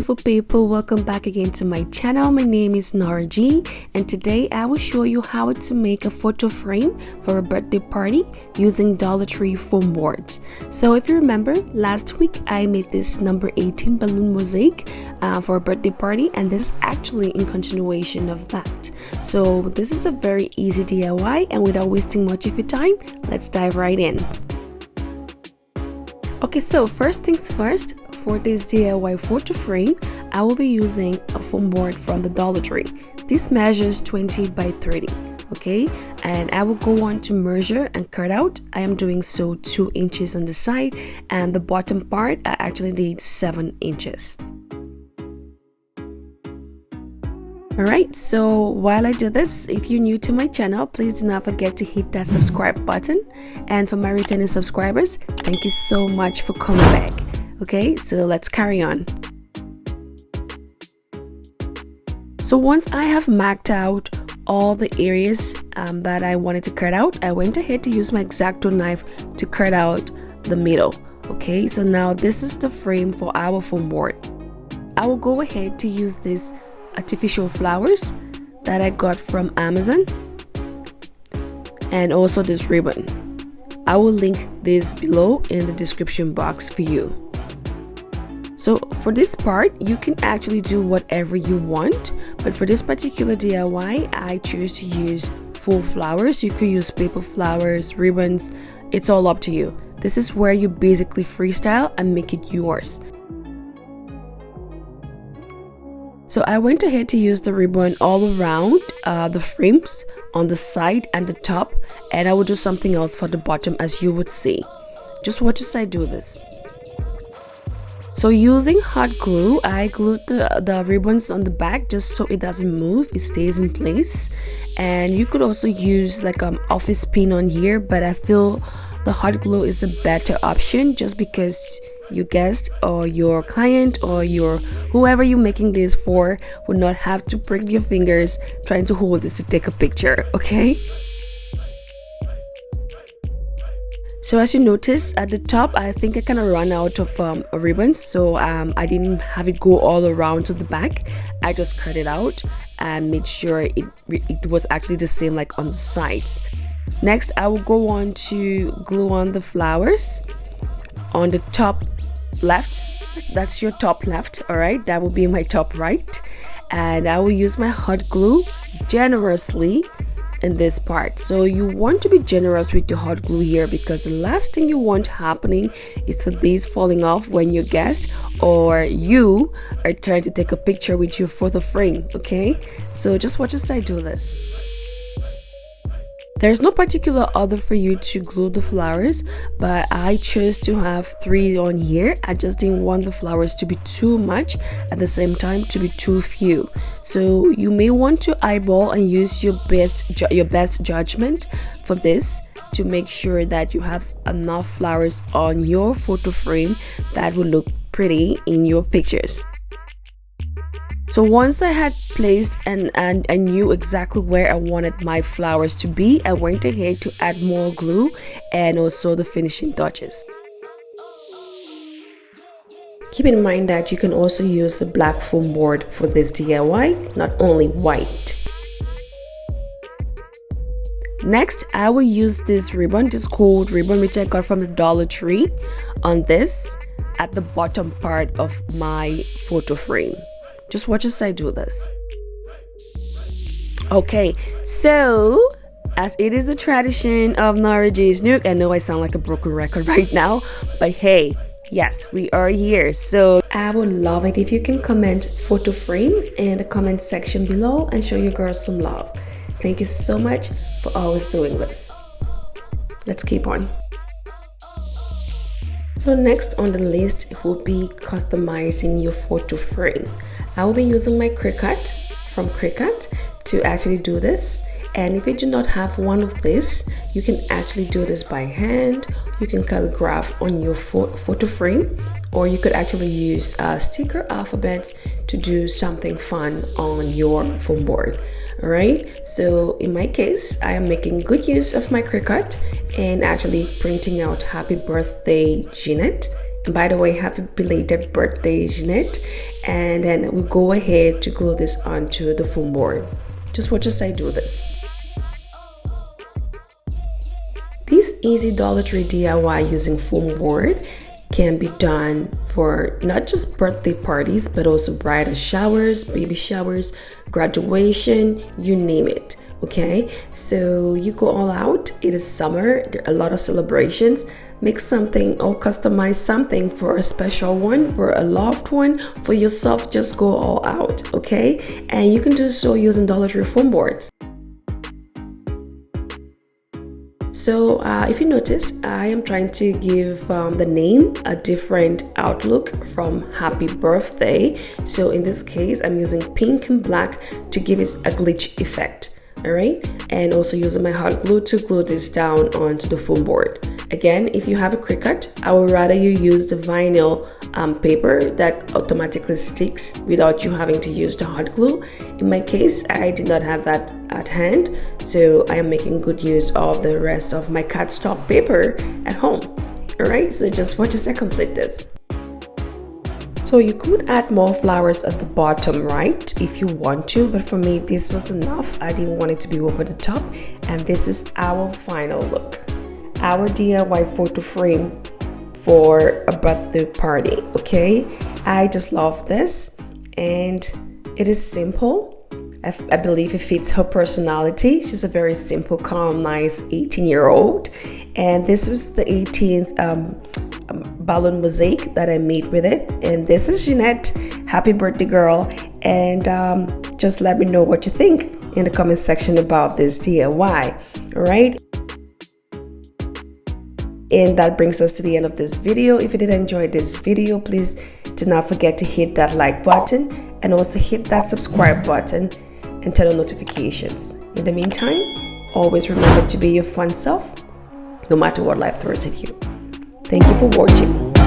beautiful people, welcome back again to my channel. My name is Nora G, and today I will show you how to make a photo frame for a birthday party using Dollar Tree foam boards. So if you remember, last week I made this number 18 balloon mosaic for a birthday party, and this is actually in continuation of that. So this is a very easy DIY, and without wasting much of your time, let's dive right in. Okay, so first things first, for this DIY photo frame, I will be using a foam board from the Dollar Tree. This measures 20 by 30, okay? And I will go on to measure and cut out. I am doing so 2 inches on the side, and the bottom part I actually did 7 inches. Alright, so while I do this, if you're new to my channel, please do not forget to hit that subscribe button. And for my returning subscribers, thank you so much for coming back. Okay, so let's carry on. So once I have marked out all the areas that I wanted to cut out, I went ahead to use my X-Acto knife to cut out the middle. Okay, so now this is the frame for our foam board. I will go ahead to use this artificial flowers that I got from Amazon, and also this ribbon. I will link this below in the description box for you. So for this part, you can actually do whatever you want, but for this particular DIY, I choose to use full flowers. You could use paper flowers, ribbons, it's all up to you. This is where you basically freestyle and make it yours. So I went ahead to use the ribbon all around the frames on the side and the top, and I will do something else for the bottom, as you would see. Just watch as I do this. So using hot glue, I glued the ribbons on the back just so it doesn't move, it stays in place. And you could also use like an office pin on here, but I feel the hot glue is a better option just because your guest or your client or whoever you're making this for would not have to prick your fingers trying to hold this to take a picture, okay? So as you notice at the top, I think I kind of ran out of ribbons, so I didn't have it go all around to the back. I just cut it out and made sure it was actually the same like on the sides. Next, I will go on to glue on the flowers on the top left. That's your top left, all right? That will be my top right. And I will use my hot glue generously in this part. So you want to be generous with your hot glue here, because the last thing you want happening is for these falling off when your guest or you are trying to take a picture with your photo frame, okay? So just watch as I do this. There's no particular order for you to glue the flowers, but I chose to have 3 on here. I just didn't want the flowers to be too much, at the same time to be too few. So you may want to eyeball and use your best judgment for this to make sure that you have enough flowers on your photo frame that will look pretty in your pictures. So once I had placed and I knew exactly where I wanted my flowers to be, I went ahead to add more glue and also the finishing touches. Keep in mind that you can also use a black foam board for this DIY, not only white. Next, I will use this ribbon, this gold ribbon which I got from the Dollar Tree, on this at the bottom part of my photo frame. Just watch as I do this. Okay, so as it is the tradition of Nora G's Nook, I know I sound like a broken record right now, but hey, yes, we are here. So I would love it if you can comment photo frame in the comment section below and show your girls some love. Thank you so much for always doing this. Let's keep on. So next on the list will be customizing your photo frame. I will be using my Cricut from Cricut to actually do this. And if you do not have one of this, you can actually do this by hand. You can calligraph on your photo frame, or you could actually use sticker alphabets to do something fun on your foam board. All right, so in my case, I am making good use of my Cricut and actually printing out happy birthday Jeanette By the way, happy belated birthday, Jeanette. And then we go ahead to glue this onto the foam board. Just watch as I do this. This easy Dollar Tree DIY using foam board can be done for not just birthday parties, but also bridal showers, baby showers, graduation, you name it. Okay, so you go all out. It is summer, there are a lot of celebrations. Make something or customize something for a special one, for a loved one, for yourself. Just go all out, okay? And you can do so using Dollar Tree foam boards. So if you noticed, I am trying to give the name a different outlook from happy birthday. So in this case, I'm using pink and black to give it a glitch effect. All right, and also using my hot glue to glue this down onto the foam board. Again, if you have a Cricut, I would rather you use the vinyl paper that automatically sticks without you having to use the hot glue. In my case, I did not have that at hand, so I am making good use of the rest of my cardstock paper at home. All right, so just watch as I complete this. So you could add more flowers at the bottom, right, if you want to, but for me this was enough. I didn't want it to be over the top, and this is our final look. Our DIY photo frame for a birthday party, okay? I just love this, and it is simple. I believe it fits her personality. She's a very simple, calm, nice 18-year-old, and this was the 18th balloon mosaic that I made with it. And this is Jeanette. Happy birthday, girl. And just let me know what you think in the comment section about this DIY. All right, and that brings us to the end of this video. If you did enjoy this video, please do not forget to hit that like button and also hit that subscribe button and turn on notifications. In the meantime, always remember to be your fun self, no matter what life throws at you. Thank you for watching.